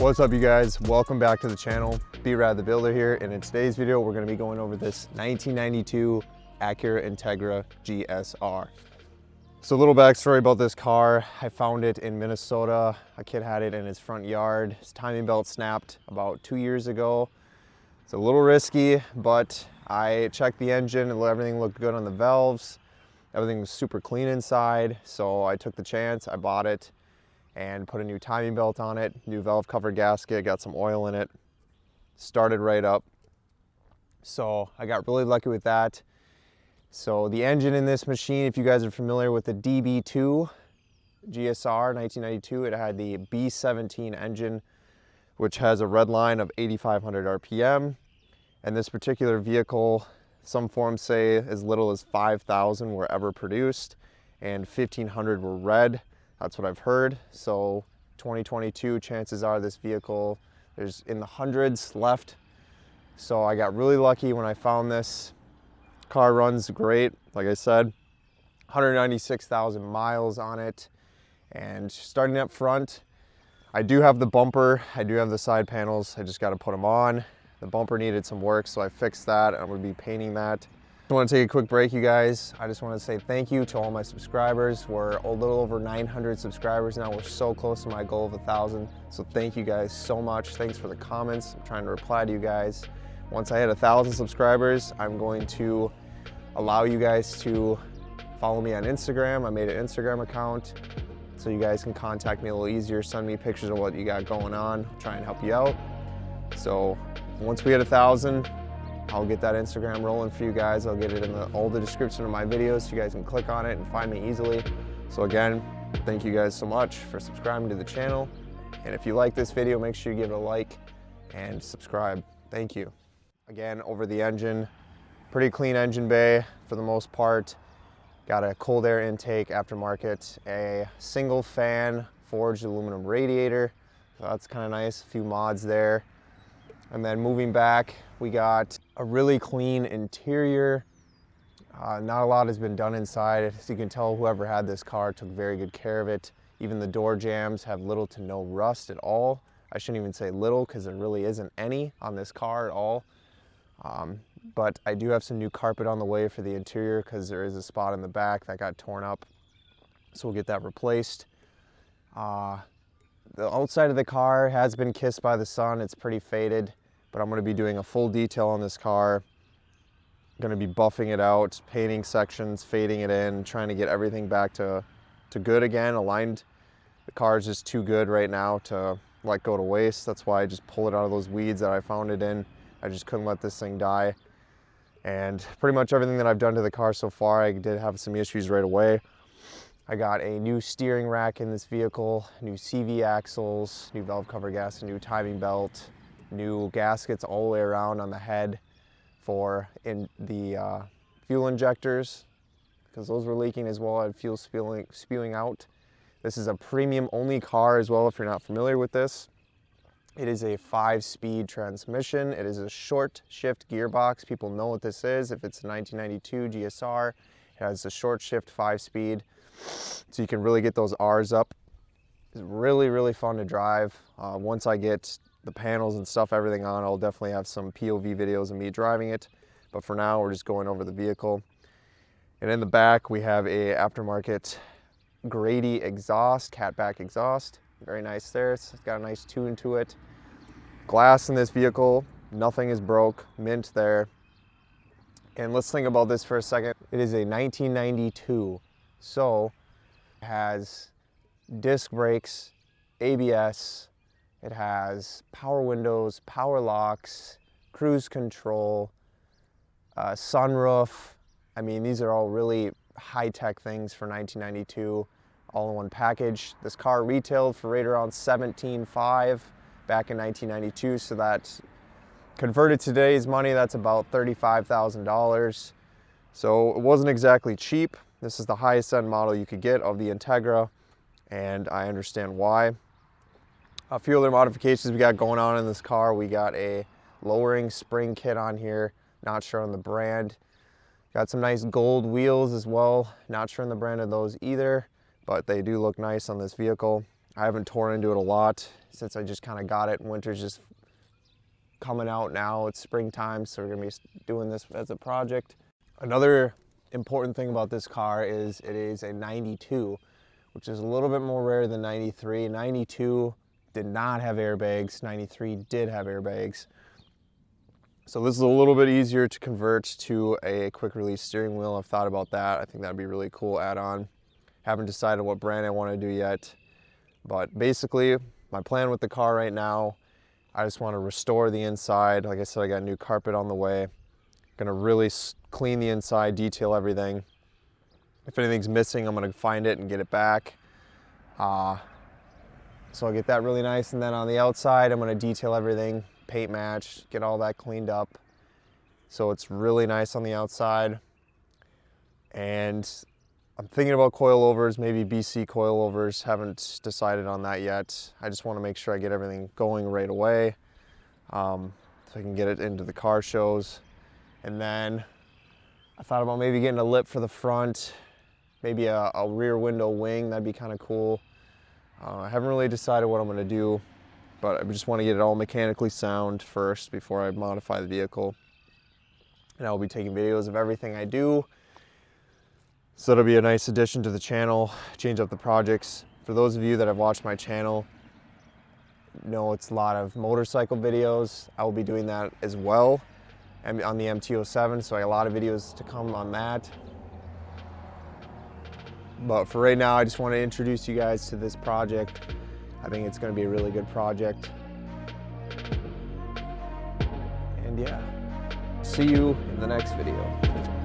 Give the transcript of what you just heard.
What's up, you guys? Welcome back to the channel. B-rad the builder here, and in today's video we're going to be going over this 1992 Acura Integra GSR. So a little backstory about this car. I found it in Minnesota. A kid had it in his front yard. His timing belt snapped about 2 years ago. It's a little risky, but I checked the engine and everything looked good on the valves. Everything was super clean inside, so I took the chance. I bought it and put a new timing belt on it, new valve cover gasket, got some oil in it, started right up. So I got really lucky with that. So the engine in this machine, if you guys are familiar with the DB2 GSR 1992, it had the B17 engine, which has a red line of 8,500 RPM. And this particular vehicle, some forms say as little as 5,000 were ever produced and 1,500 were red. That's what I've heard. So 2022, chances are this vehicle, there's in the hundreds left. So I got really lucky when I found this. Car runs great. Like I said, 196,000 miles on it. And starting up front, I do have the bumper. I do have the side panels. I just got to put them on. The bumper needed some work, so I fixed that. I'm going to be painting that. I want to take a quick break, you guys. I just want to say thank you to all my subscribers. We're a little over 900 subscribers now. We're so close to my goal of 1,000. So thank you guys so much. Thanks for the comments. I'm trying to reply to you guys. Once I hit 1,000 subscribers, I'm going to allow you guys to follow me on Instagram. I made an Instagram account so you guys can contact me a little easier, send me pictures of what you got going on, try and help you out. So once we hit 1,000, I'll get that Instagram rolling for you guys. I'll get it in all the description of my videos so you guys can click on it and find me easily. So again, thank you guys so much for subscribing to the channel. And if you like this video, make sure you give it a like and subscribe. Thank you. Again, over the engine, pretty clean engine bay for the most part. Got a cold air intake aftermarket, a single fan forged aluminum radiator. So that's kind of nice, a few mods there. And then moving back, we got a really clean interior. Not a lot has been done inside. As you can tell, whoever had this car took very good care of it. Even the door jambs have little to no rust at all. I shouldn't even say little because there really isn't any on this car at all. But I do have some new carpet on the way for the interior because there is a spot in the back that got torn up. So we'll get that replaced. The outside of the car has been kissed by the sun. It's pretty faded, but I'm going to be doing a full detail on this car. I'm going to be buffing it out, painting sections, fading it in, trying to get everything back to good again, aligned. The car is just too good right now to let go to waste. That's why I just pulled it out of those weeds that I found it in. I just couldn't let this thing die. And pretty much everything that I've done to the car so far, I did have some issues right away. I got a new steering rack in this vehicle, new CV axles, new valve cover gasket, new timing belt, new gaskets all the way around on the head for the fuel injectors, because those were leaking as well. I had fuel spewing out. This is a premium only car as well, if you're not familiar with this. It is a 5-speed transmission. It is a short shift gearbox. People know what this is. If it's a 1992 GSR, it has a short shift 5-speed. So you can really get those R's up. It's really, really fun to drive. Once I get the panels and stuff, everything on, I'll definitely have some POV videos of me driving it. But for now, we're just going over the vehicle. And in the back, we have a aftermarket Grady exhaust, catback exhaust. Very nice there. It's got a nice tune to it. Glass in this vehicle, nothing is broke, mint there. And let's think about this for a second. It is a 1992. So it has disc brakes, ABS, it has power windows, power locks, cruise control, sunroof. I mean, these are all really high-tech things for 1992, all in one package. This car retailed for right around $17,500 back in 1992, so that converted to today's money, that's about $35,000. So it wasn't exactly cheap. This is the highest end model you could get of the Integra, and I understand why. A few other modifications we got going on in this car. We got a lowering spring kit on here, not sure on the brand. Got some nice gold wheels as well, not sure on the brand of those either, but they do look nice on this vehicle. I haven't torn into it a lot since I just kind of got it. Winter's just coming out now. It's springtime, so we're gonna be doing this as a project. Another important thing about this car is it is a 92, which is a little bit more rare than 93. 92 did not have airbags, 93 did have airbags. So this is a little bit easier to convert to a quick release steering wheel. I've thought about that. I think that'd be a really cool add-on. Haven't decided what brand I want to do yet, but basically my plan with the car right now, I just want to restore the inside. Like I said, I got new carpet on the way. Gonna really clean the inside, detail everything. If anything's missing, I'm gonna find it and get it back. So I'll get that really nice. And then on the outside, I'm gonna detail everything, paint match, get all that cleaned up. So it's really nice on the outside. And I'm thinking about coilovers, maybe BC coilovers. Haven't decided on that yet. I just wanna make sure I get everything going right away. So I can get it into the car shows. And then I thought about maybe getting a lip for the front, maybe a rear window wing. That'd be kind of cool. I haven't really decided what I'm going to do, but I just want to get it all mechanically sound first before I modify the vehicle. And I'll be taking videos of everything I do. So it'll be a nice addition to the channel, change up the projects. For those of you that have watched my channel, know it's a lot of motorcycle videos. I will be doing that as well on the MT-07, so I got a lot of videos to come on that. But for right now, I just want to introduce you guys to this project. I think it's going to be a really good project. And yeah, see you in the next video.